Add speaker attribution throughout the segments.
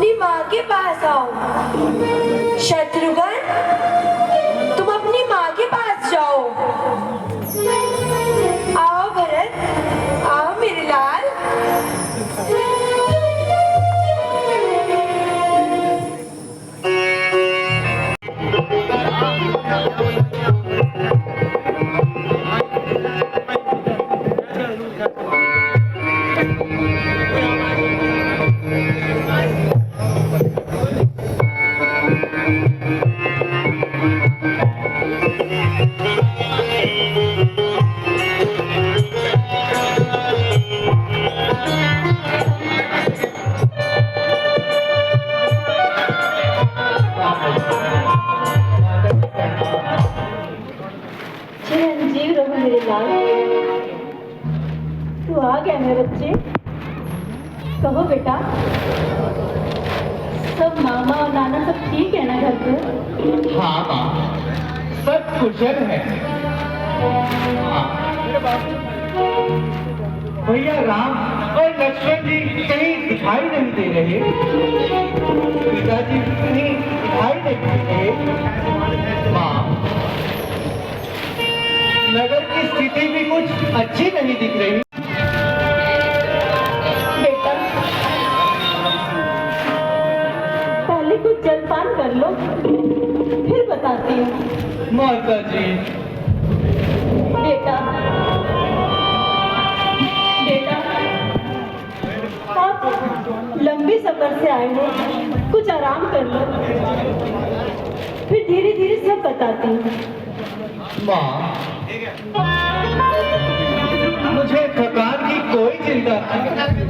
Speaker 1: अपनी माँ के पास आओ। शत्रुघ्न, तुम अपनी माँ के पास जाओ। आओ भरत, आओ मेरे लाल।
Speaker 2: चिरंजीव रहो मेरे लाल। तू आ गया मेरे बच्चे। कहो बेटा, सब मामा और नाना सब ठीक है ना घर पे?
Speaker 3: हाँ माँ, सब कुशल है। हाँ। भैया राम और लक्ष्मण जी कहीं दिखाई नहीं दे रहे। पिताजी कहीं दिखाई नहीं दे रहे। माँ, नगर की स्थिति भी कुछ अच्छी नहीं दिख रही।
Speaker 2: बेटा, पहले कुछ जलपान कर लो, फिर बताती हूँ।
Speaker 3: माता जी।
Speaker 2: बेटा, बेटा, आप लंबे सफर से आए हो, कुछ आराम कर लो, फिर धीरे धीरे सब बताती हूँ।
Speaker 3: माँ, मुझे थकान की कोई चिंता नहीं।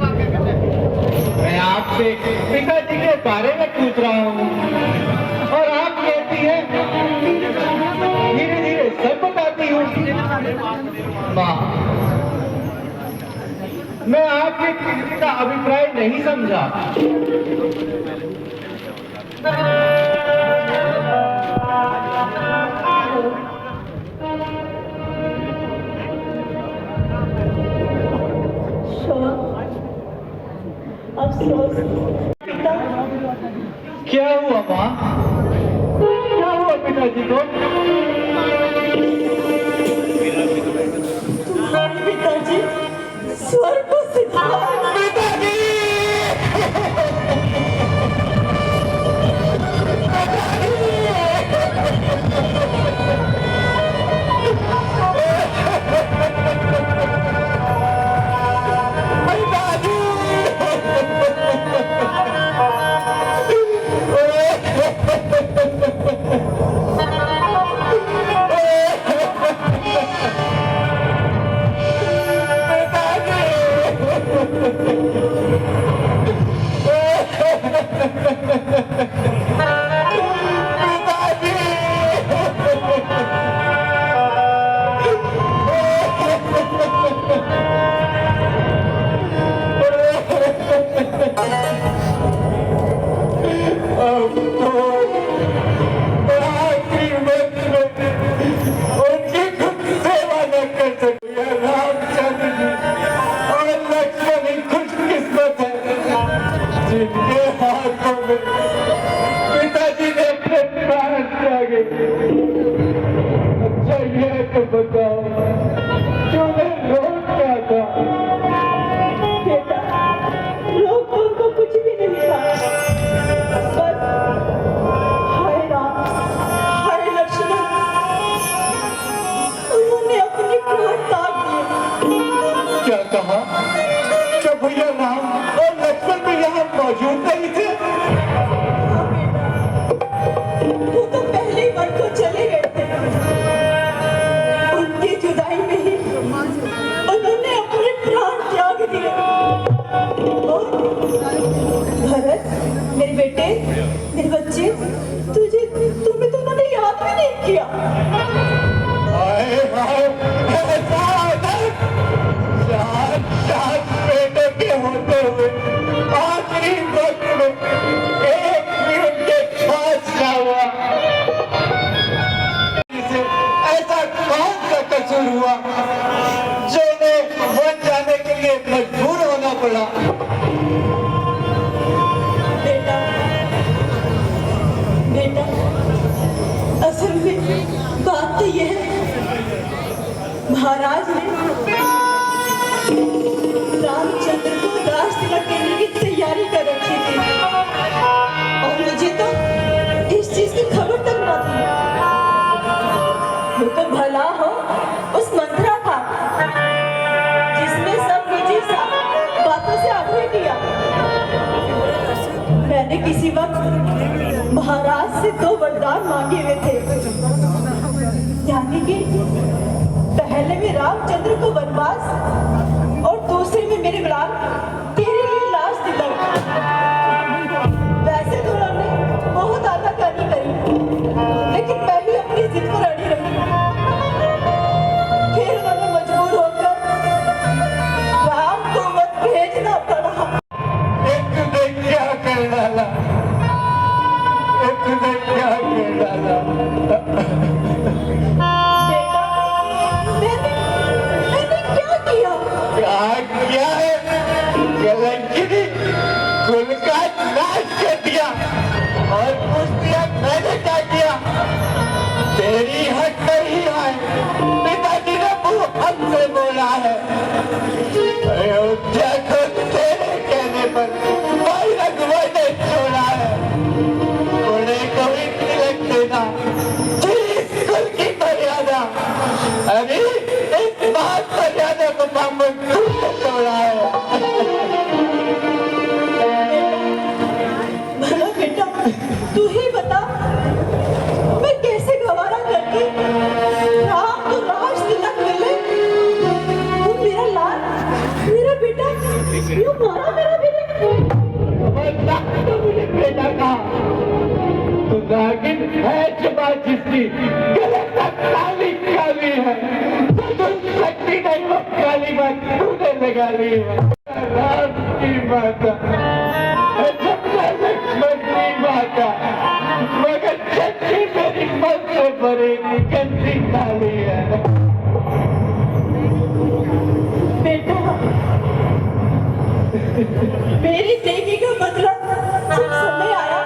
Speaker 3: मैं आपसे पिताजी के बारे में पूछ रहा हूँ और आप कहती हैं धीरे धीरे सब बताती हूँ। माँ, मैं आपके किसी का अभिप्राय नहीं समझा।
Speaker 2: अफसोस पिता।
Speaker 3: क्या हुआ माँ? क्या हुआ पिताजी को?
Speaker 2: तुम्हारे पिताजी स्वर्ग को सिधार।
Speaker 3: पिताजी! पिताजी ने अपने प्राण त्यागे। अच्छा ये तो बताओ, तुम्हें रोक क्या था?
Speaker 2: बेटा, रोक तो उनको कुछ भी नहीं था, बस हाय राम, हाय लक्ष्मण, उन्होंने अपने प्राण त्याग दिए।
Speaker 3: क्या कहा? क्या भैया राम और लक्ष्मण भी यहाँ मौजूद नहीं थे?
Speaker 2: वो तो पहले ही वन को चले गए थे। उनकी जुदाई में ही उन्होंने अपने प्राण त्याग दिए। और भरत, मेरे बेटे, मेरे बच्चे, तुम्हें तो उन्होंने याद भी नहीं किया।
Speaker 3: हाय हाय, ऐसा आदर! चार बेटों के होते हुए आखिरी वक्त में एक भी उनके पास ना हुआ। ऐसा कौन सा कसूर हुआ जो उन्हें वन जाने के लिए मजबूर होना पड़ा?
Speaker 2: बेटा, महाराज ने रामचंद्र को राज तिलक देने की तैयारी कर रखी थी और मुझे तो इस चीज की खबर तक न थी। वो तो भला हो उस मंत्रा था जिसने सब निजी बातों से आग्रह किया। मैंने किसी वक्त महाराज से 2 वरदान मांगे हुए थे, यानी कि पहले में रामचंद्र को वनवास और दूसरे में मेरे बलान तेरे लिए लाश तिलक। वैसे तो उन्होंने बहुत आनाकानी करी, लेकिन मैं भी अपनी जिद पर अड़ी रही। फिर उन्होंने मजबूर होकर राम को मत भेजना पड़ा।
Speaker 3: तूने क्या कर डाला, तूने क्या कर डाला। क्या है कलंकिनी, कुल का नाश कर दिया और पूछ दिया मैंने क्या किया। तेरी हक नहीं है, पिताजी ने मुंह हमसे बोला है। अयोध्या को तेरे कहने पर भाई रघुवर ने छोड़ा है। उन्हें कोई तिलक देना जिस कुल की मर्यादा, अरे इस बात मर्यादा को मामूल तोड़ा है।
Speaker 2: भला बेटा तू ही बता, मैं कैसे गवारा करती राम को राज तिलक मिले। वो मेरा लाल, मेरा बेटा यूं मारा मेरा बेटा।
Speaker 3: तो मुझे बेटा कहा, तू नागिन है छुपा जिसकी गलत काली काली है। तुम शक्ति नहीं, वो काली बात तूने लगा ली है। राम की माता, लक्ष्मण की माता, मगर शक्ति मेरी मन से भरेगी गंदी काली है।
Speaker 2: बेटा मेरी देवी का बदला जब समय आया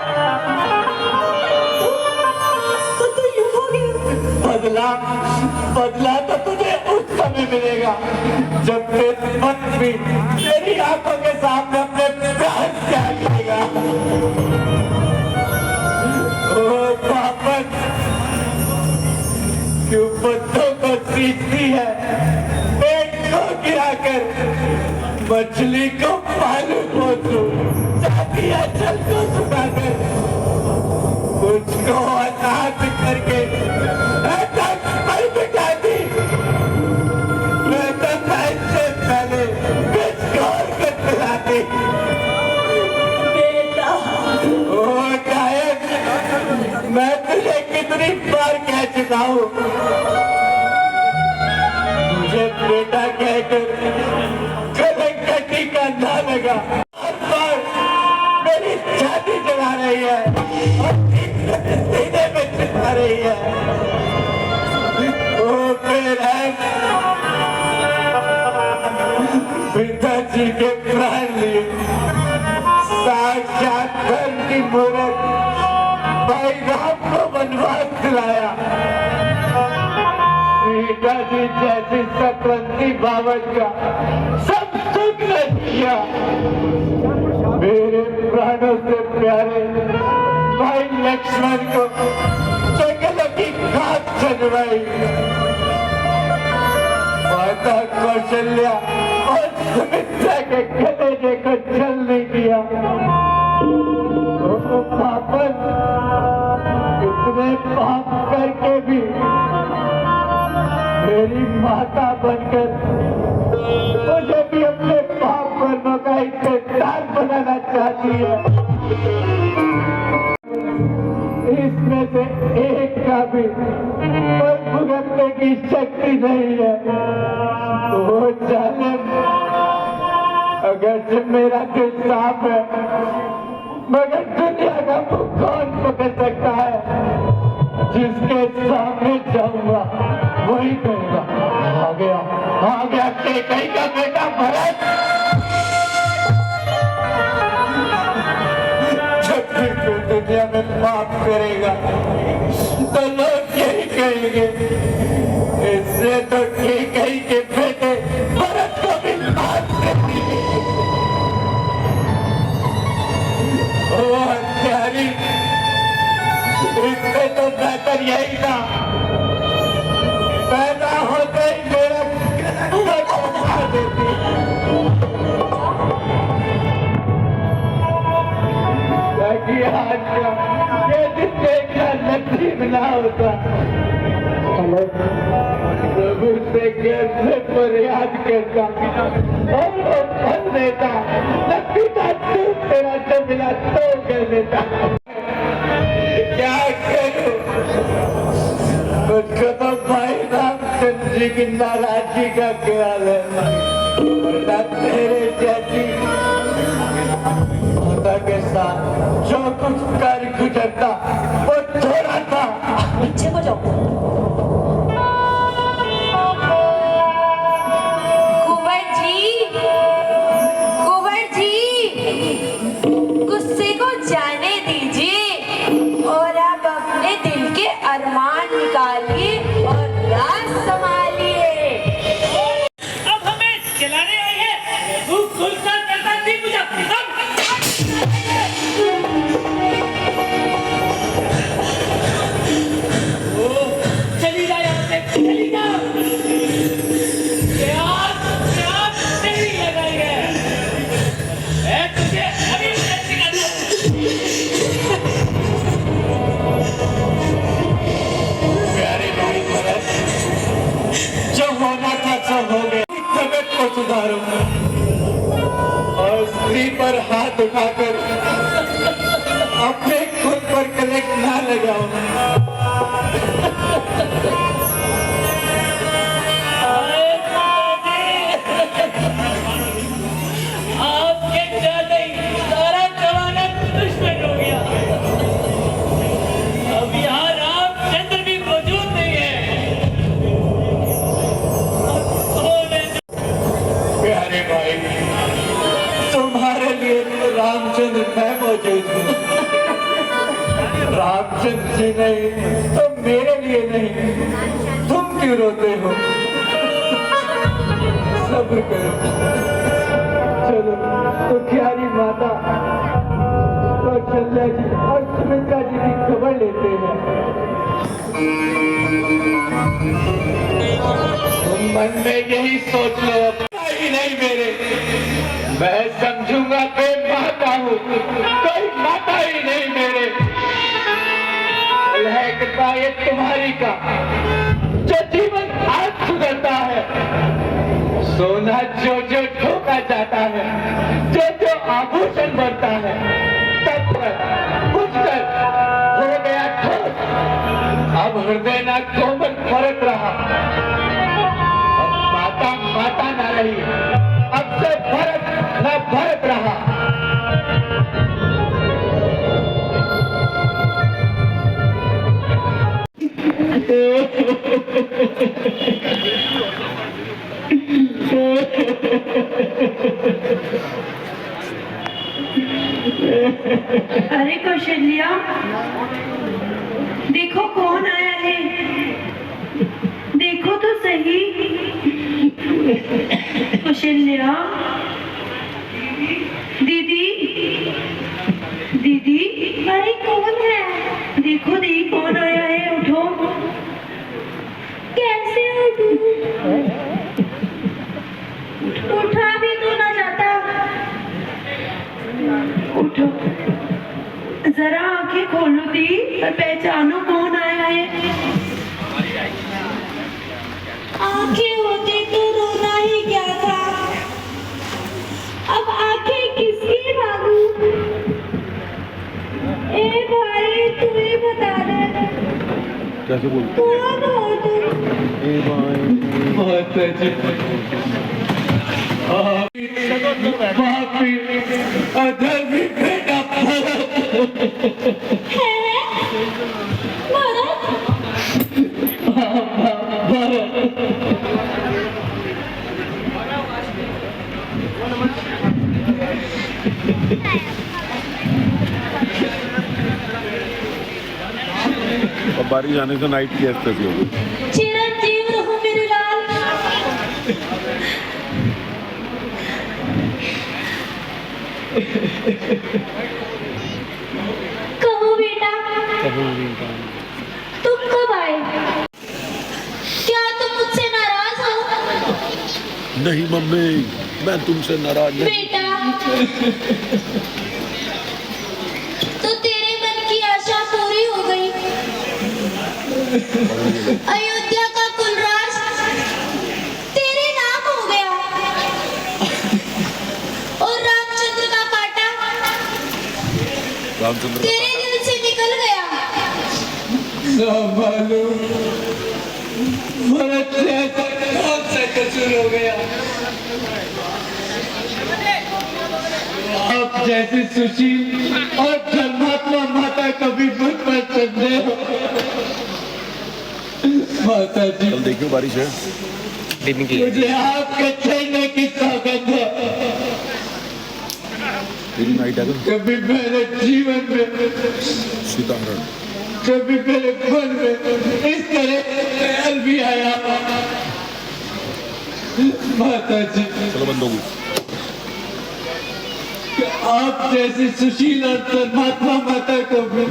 Speaker 2: तो तू यूं हो गया।
Speaker 3: बदला तो तुझे उस समय मिलेगा जब तेरे मन भी तेरी आंखों के सामने अपने प्राण त्याग देगा। ओ पापन, क्यों बच्चों को सीखती है पेट को गिराकर, मछली को पालू पोसू, चाहती है जल को सुखाकर, मुझको अनाथ करके पर बिठा दी। मैं तो से पहले किस और को चलाती।
Speaker 2: बेटा
Speaker 3: ओ गायक, मैं तुझे कितनी बार कह चुका हूँ, मुझे बेटा कहकर कलंकटी का ना लगा। हर बार मेरी छाती जला रही है और सीने में चिपका रही है। ओ पिताजी के प्राण लिए साक्षात धर्म की मूरत भाई राम को वनवास दिलाया। सीता जी जैसी सतवंती बावत का सब सुख न किया। मेरे प्राणों से प्यारे भाई लक्ष्मण को जंगलों की घास चलवाई। माता कौशल्या और सुमित्रा के कलेजे को जलने दिया। तो पापन, इतने पाप करके भी मेरी माता बनकर मुझे भी अपने पाप कर्मों का हिस्सेदार बनाना चाहती है। इसमें से एक का भी कोई भुगतने की शक्ति नहीं है। वो जालिम, अगर मेरा दिल साफ है, मगर दुनिया का मुख कौन पकड़ सकता है। जिसके सामने जाऊंगा वही कहूंगा, आ गया कहीं का बेटा भरत। जब भी कोई दुनिया में पाप करेगा तो लोग यही कहेंगे, इससे तो ठीक है बेहतर यही था पैदा होते ही मेरा मार देती। ताकि आज ये दिन देखना नसीब ना होता। प्रभु से कैसे फरियाद करता और वो फल देता, न पिता तू तेरा तो मिला तो कर देता। क्या करूं? मुझको तो भाई रामचंद्र जी की नाराजगी का ख्याल है, वरना तेरे जैसी माता के साथ जो कुछ कर गुजरता वो थोड़ा था।
Speaker 1: पीछे को जाओ। कुंवर जी, गुस्से को जाने दीजिए और आप अपने दिल के अरमान निकालिए और राज संभालिए।
Speaker 4: अब हमें चलाने आई है, तू खुलकर करता नहीं मुझे चली जा यहाँ से, चली जा। प्यार तेरी लगाई है, मैं तुझे अभी सिखा दूँ।
Speaker 3: प्यारे भाई भरत, जो होना था सो हो गया। जगत को सुधारो और स्त्री पर हाथ उठाकर अपने खुद पर कलेक्ट ना लगाओ।
Speaker 4: आपके चलते ही सारा जमाना दुश्मन हो गया। अब यहाँ रामचंद्र भी मौजूद नहीं है।
Speaker 3: प्यारे भाई, तुम्हारे लिए तो रामचंद्र मैं मौजूद हूँ। रामचंद्र जी नहीं तो मेरे लिए नहीं, तुम क्यों रोते हो? सब्र करो। चलो तो प्यारी माता कौशल्या जी और सुमित्रा जी की खबर लेते हैं। तुम मन में यही सोच लो, अपना ही नहीं मेरे, मैं समझूंगा मैं माता हूँ, कोई माता ही नहीं मेरे। है कृपा ये तुम्हारी का, जो जीवन आज सुधरता है, सोना जो जो ठोका जाता है, जो जो आभूषण बनता है, तब बुझकर हो गया ठोस। अब हृदय ना कोमल फरक रहा, अब माता माता ना रही, अब से भरत न भरत रहा।
Speaker 2: अरे कौशल्या, देखो कौन आया है, देखो तो सही। कौशल्या दीदी, दीदी, अरे कौन है? देखो दी कौन आया है, उठो। कैसे उठूं? उठा भी तो ना जाता। उठो, जरा आंखें खोलो दी और पहचानो कौन आया है। आंखें होती तो रोना ही क्या था, अब आंखें किसकी मांगू? ए भाई तू ही बता दे,
Speaker 5: कैसे बोल
Speaker 2: कौन हो तुम?
Speaker 3: बहुत अधर्मी बेटा
Speaker 5: अब बारिश जाने से नाइट की स्थिति होगी।
Speaker 2: चिरंजीव रहो मेरे लाल। कहो बेटा, तुम
Speaker 5: नहीं मम्मी, मैं तुमसे नाराज नहीं।
Speaker 1: बेटा, तो तेरे मन की आशा पूरी हो गई। अयोध्या का कुलराज तेरे नाम हो गया और रामचंद्र का कांटा
Speaker 5: रामचंद्र
Speaker 1: तेरे दिल से निकल गया।
Speaker 3: भरत से ऐसा कौन सा कसूर हो गया? अब जैसी सुशील और धर्मात्मा माता कभी मुझ पर संदेह हो। माता जी,
Speaker 5: कल देखियो बारिश है।
Speaker 3: मुझे आपके छेड़ने की सौगंध है।
Speaker 5: मेरी नाइट है
Speaker 3: कभी मेरे जीवन में,
Speaker 5: सीताहरण।
Speaker 3: कभी मेरे मन में इस तरह ख्याल भी आया। माता जी,
Speaker 5: चलो बंद होगी।
Speaker 3: आप जैसी सुशील और धर्मात्मा माता को मुझ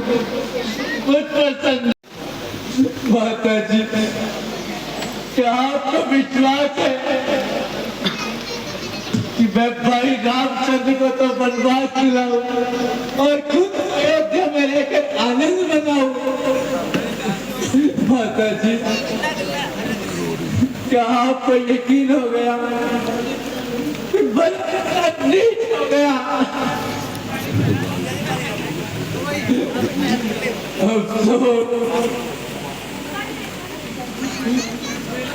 Speaker 3: पर संदेह। माता जी, क्या आपको विश्वास है कि मैं भाई रामचंद्र को तो वनवास दिलाऊं और खुद अयोध्या में रहकर आनंद मनाऊं? माता जी, क्या आपको यकीन हो गया कि भरत नीच हो गया? अफसोस,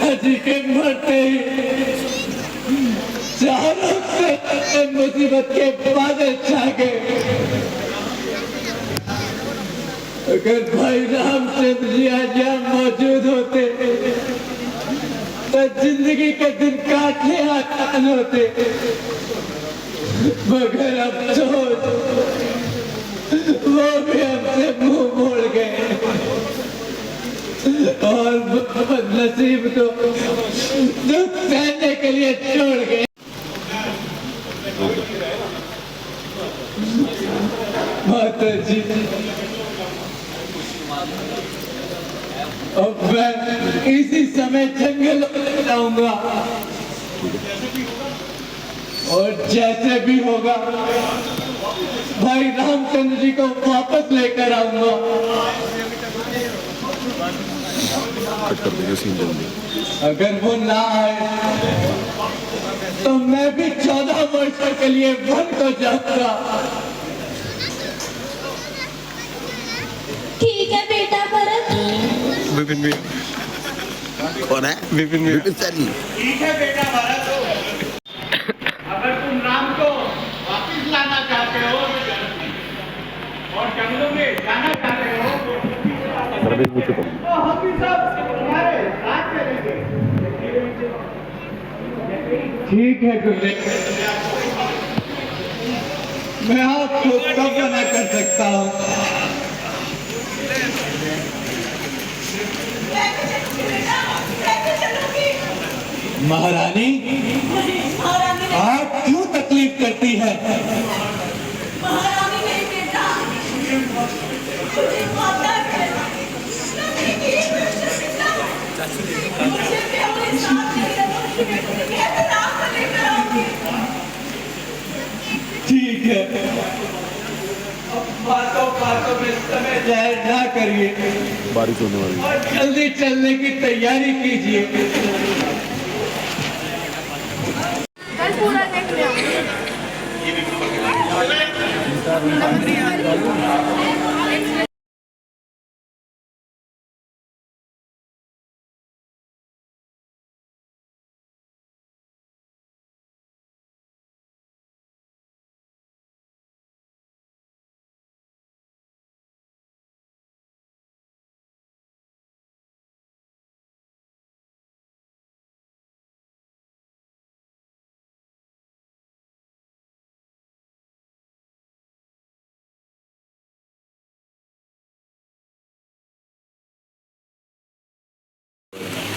Speaker 3: अजी के मरते ही चारों से मुसीबत के बादल छा गए। अगर भाई रामचंद्र जी आज यहाँ मौजूद होते तो जिंदगी के दिन काटने आसान होते, मगर अफसोस वो भी हमसे मुंह मोड़ गए और नसीब को दुख सहने के लिए छोड़ गए। माता जी, अब मैं इसी समय जंगल जाऊंगा और जैसे भी होगा भाई रामचंद्र जी को वापस लेकर आऊंगा।
Speaker 5: कट कर देंगे सीन जल्दी।
Speaker 3: अगर वो ना आए तो मैं भी 14 वर्ष के लिए वन को जाऊंगा।
Speaker 1: ठीक है बेटा भरत।
Speaker 5: विपिन भी कौन है? विपिन सैनी।
Speaker 4: ठीक है बेटा भरत, अगर तुम राम को वापिस लाना चाहते हो और जंगलों में जाना चाहते हो तो हम भी सब तुम्हारे साथ चलेंगे।
Speaker 3: ठीक है गुरुदेव, मैं आपको कब मना कर सकता हूँ? महारानी, आप क्यों तकलीफ करती हैं?
Speaker 2: महारानी मेरी बेटा, मुझे माता है, मुझे भी अपने साथ लेकर राम को लेकर आऊंगी।
Speaker 3: ठीक है, अब बातों बातों में समय जाहिर ना करिए
Speaker 5: बारिश होने वाली है।
Speaker 3: और जल्दी चलने की तैयारी कीजिए।
Speaker 1: कल पूरा देख लिया।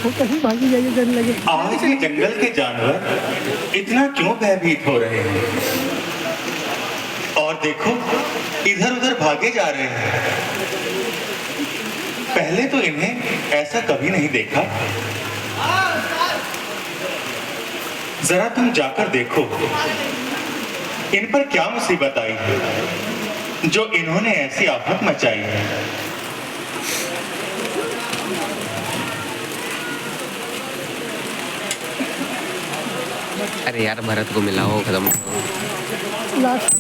Speaker 6: आज ये जंगल के जानवर इतना क्यों भयभीत हो रहे हैं? और देखो, इधर उधर भागे जा रहे हैं। पहले तो इन्हें ऐसा कभी नहीं देखा। जरा तुम जाकर देखो इन पर क्या मुसीबत आई है जो इन्होंने ऐसी आफत मचाई है।
Speaker 7: अरे यार भरत को मिलाओ, खत्म करो।
Speaker 2: लास्ट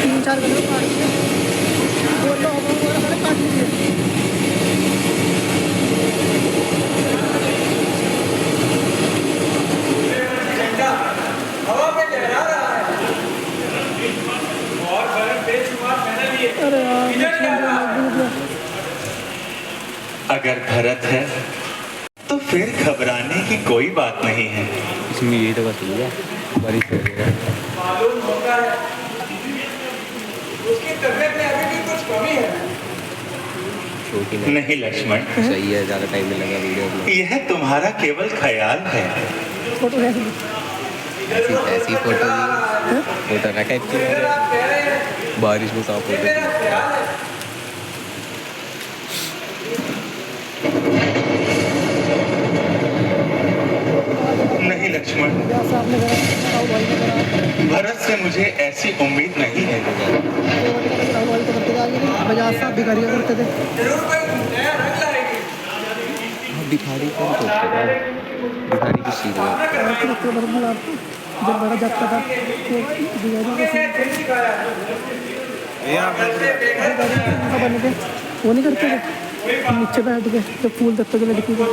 Speaker 2: 3-4 गले काट दिए, बोलो हम काट लीजिए।
Speaker 4: हवा में लहरा रहा है और भरत बेशुमार मेहनत लिए।
Speaker 2: अरे यार
Speaker 4: इधर क्या रहा है?
Speaker 6: अगर भरत है तो फिर घबराने की कोई बात नहीं है।
Speaker 7: इसमें ये तो बस हुआ बारिश हो गया।
Speaker 4: मालूम होता है उसकी तबीयत में अभी भी कुछ कमी है।
Speaker 7: छोटी
Speaker 6: नहीं लक्ष्मण,
Speaker 7: सही है, ज़्यादा टाइम नहीं लगा वीडियो में।
Speaker 6: यह तुम्हारा केवल ख्याल है।
Speaker 2: फोटो कैसे ली?
Speaker 7: ऐसी फोटो ली, फोटो रखा है बारिश में साफ फोटो।
Speaker 6: नहीं लक्ष्मण,
Speaker 2: जैसा आपने करा राहुल भाई ने करा,
Speaker 6: भरत से मुझे ऐसी उम्मीद नहीं है।
Speaker 2: राहुल भाई तो करते थे आगे, बजाज साहब भिखारिया करते थे।
Speaker 4: जरूर कोई नया रंग लाएगी।
Speaker 7: भिखारी कौन सोचता है? भिखारी की सीख है।
Speaker 2: जब बड़ा जाता था तो बने थे वो नहीं करते थे, नीचे बैठ के जब फूल देखते थे लड़की को।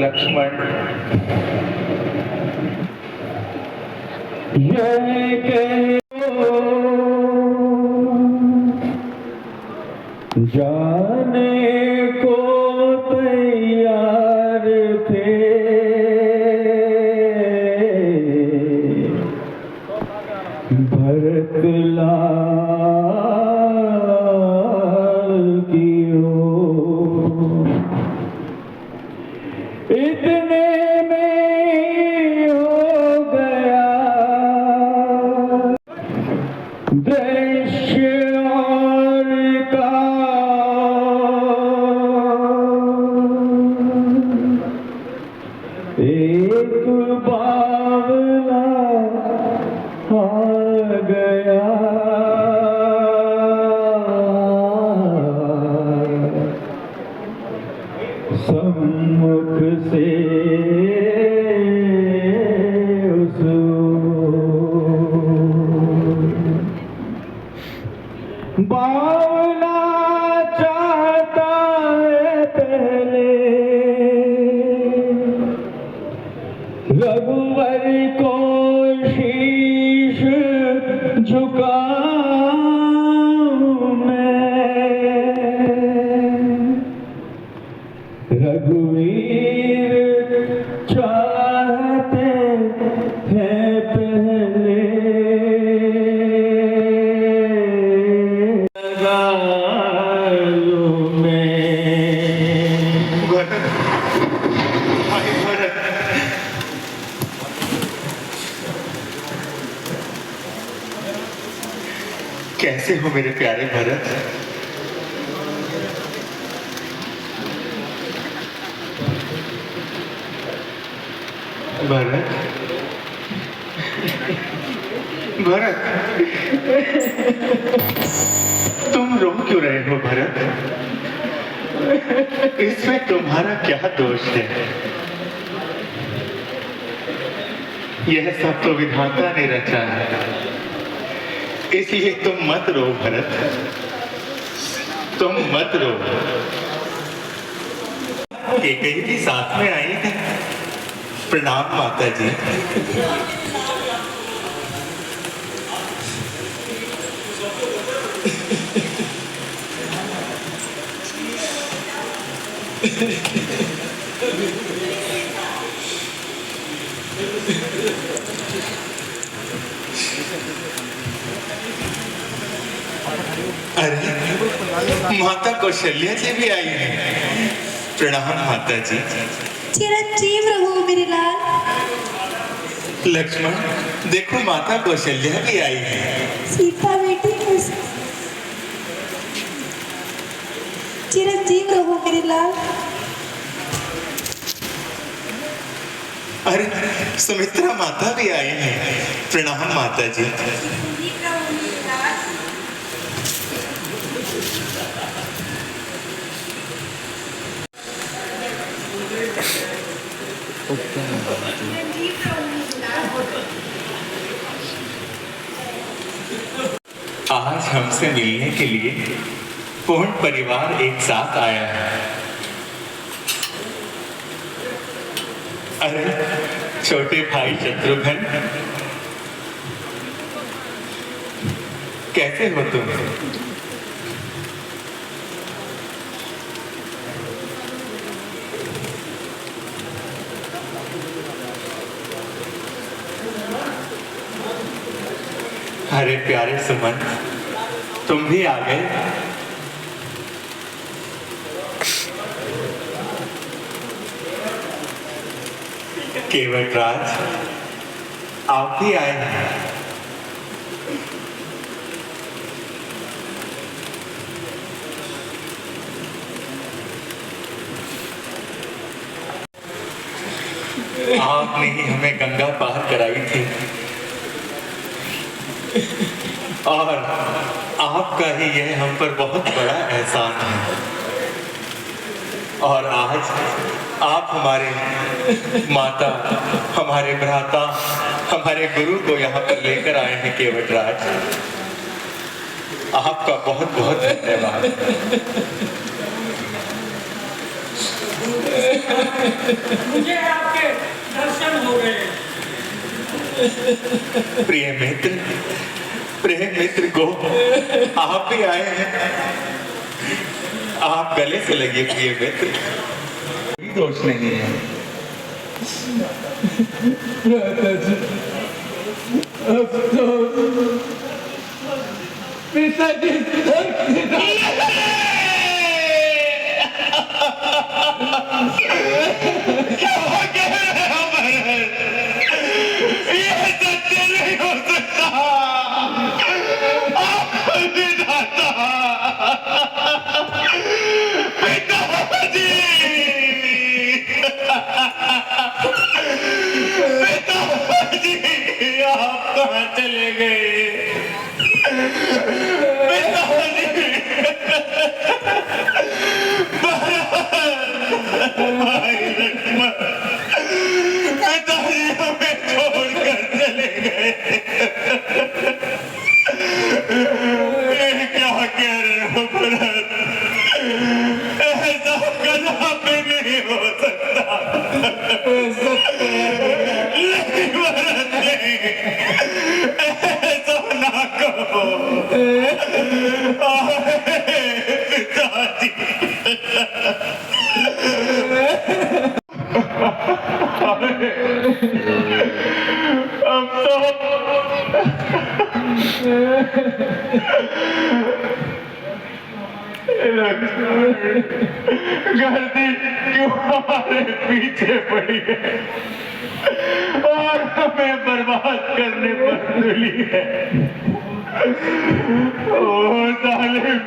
Speaker 6: लक्ष्मण,
Speaker 3: जाने को तैयार थे भरत लाल की ओर, इतने में हो गया दृश्य और का एक बावला आ गया सम्मुख से उस बावला चाहता है पहले रघुवर को शीश झुकाऊं मैं, रघुवीर चाहते हैं पहले लगा लूं मैं।
Speaker 6: भरत, भाई भरत, कैसे हो मेरे प्यारे भरत? भरत, भरत, तुम रो क्यों रहे हो भरत? इसमें तुम्हारा क्या दोष है? यह सब तो विधाता ने रचा है, इसलिए तुम मत रो भरत, तुम मत रो। केकई भी साथ में आई है, प्रणाम माता जी। अरे माता कौशल्या जी भी आई है। प्रणाम माता जी।
Speaker 1: चिरंजीव रहो मेरे लाल।
Speaker 6: लक्ष्मण देखो माता कौशल्या भी आई है।
Speaker 1: सीता बेटी चिरंजीव रहो मेरे लाल।
Speaker 6: अरे सुमित्रा माता भी आई है। प्रणाम माता जी। आज हमसे मिलने के लिए पूर्ण परिवार एक साथ आया है। अरे छोटे भाई शत्रुघ्न, कैसे हो तुम? अरे प्यारे सुमन, तुम भी आ गए। केवटराज, आप भी आए हैं। आपने ही हमें गंगा पार कराई थी और आपका ही यह हम पर बहुत बड़ा एहसान है। और आज आप हमारे माता, हमारे भ्राता, हमारे गुरु को यहाँ पर लेकर आए हैं। केवटराज, आपका बहुत बहुत धन्यवाद।
Speaker 4: मुझे आपके दर्शन हो गए।
Speaker 6: प्रिय मित्र को आप भी आए हैं। आप गले से लगे प्रिय मित्र, कोई दोष नहीं है।
Speaker 3: पिताजी
Speaker 6: आप कहाँ चले गए? पिताजी हमें छोड़कर चले गए। क्या कह रहे हो भरत? ऐसा कदापि नहीं हो सकता। नहीं भरत, नहीं, ऐसा ना कहो। पिताजी अब तो गर्दी क्यों हमारे पीछे पड़ी है और हमें बर्बाद करने पर तुली है। ओ जालिम,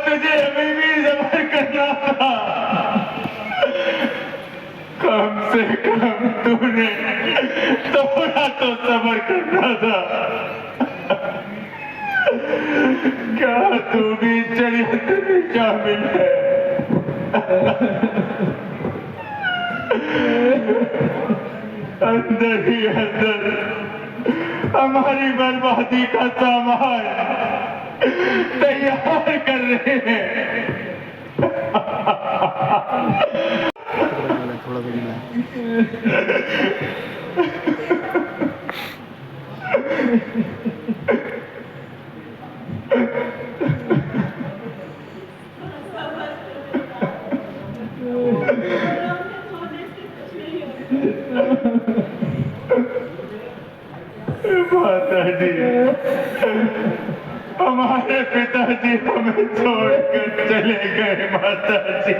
Speaker 6: तुझे हमें भी सबर करना था। कम से कम तूने थोड़ा तो सबर करना था। क्या तू भी चरित्र में शामिल है? अंदर ही अंदर हमारी बर्बादी का सामान तैयार कर रहे हैं। माता जी, हमारे पिताजी हमें छोड़कर चले गए माता जी।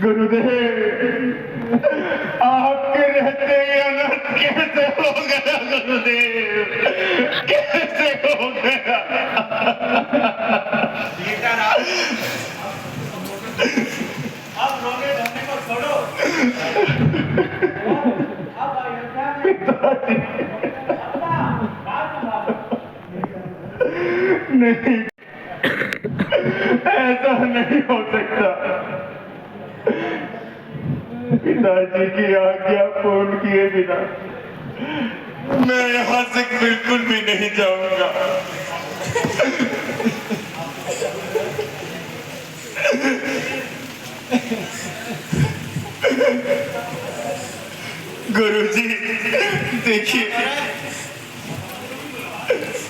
Speaker 6: गुरुदेव, आपके रहते ये अनर्थ कैसे हो गया गुरुदेव, कैसे हो गया?
Speaker 4: अब रोने धोने को छोड़ो। अब अयोध्या में अपना बात संभालो।
Speaker 6: नहीं, ऐसा नहीं हो सकता। पिताजी की आज्ञा पूर्ण किए बिना मैं यहाँ से बिल्कुल भी नहीं जाऊंगा। गुरुजी, देखिए,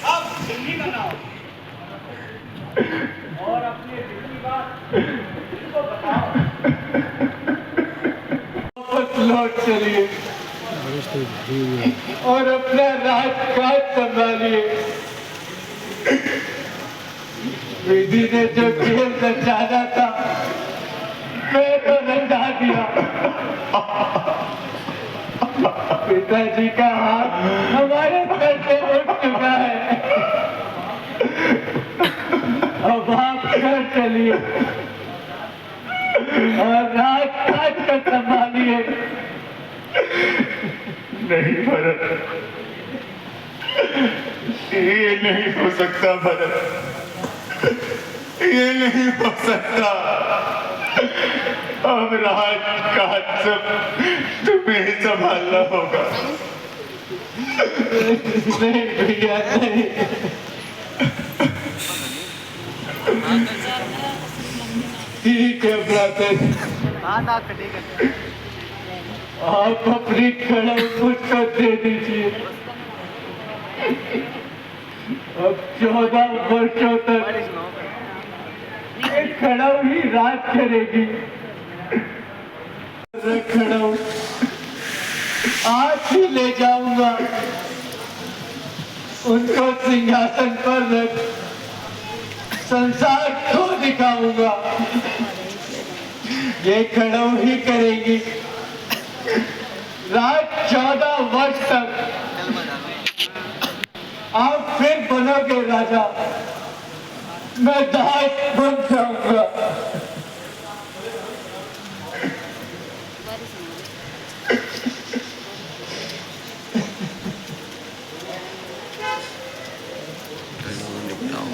Speaker 4: अब दिल्ली बनाओ और अपने दिल की बात दिल को बताओ।
Speaker 6: वापस लौट चलिए और अपना राजकाज संभालिए। विधि ने जो खेल रचाना था मैं तो रचा दिया। पिताजी का हाथ हमारे सर से उठ चुका है। अब आप घर चलिए और राजकाज को संभालिए। नहीं भरत, ये नहीं हो सकता भरत, ये नहीं हो सकता। अब राजकाज सब तुम्हें ही संभालना होगा। नहीं भैया, नहीं। ठीक है ब्रदर, आप अपनी कड़म मुझको दे दीजिए। अब 14 वर्षों तक ये कड़म ही राज करेगी। कड़म आज ही ले जाऊंगा, उनको सिंहासन पर रख संसार को दिखाऊंगा। ये खड़म ही करेगी राज 14 वर्ष तक। आप फिर बनोगे राजा, मैं दास बन जाऊंगा।
Speaker 5: निकटाओ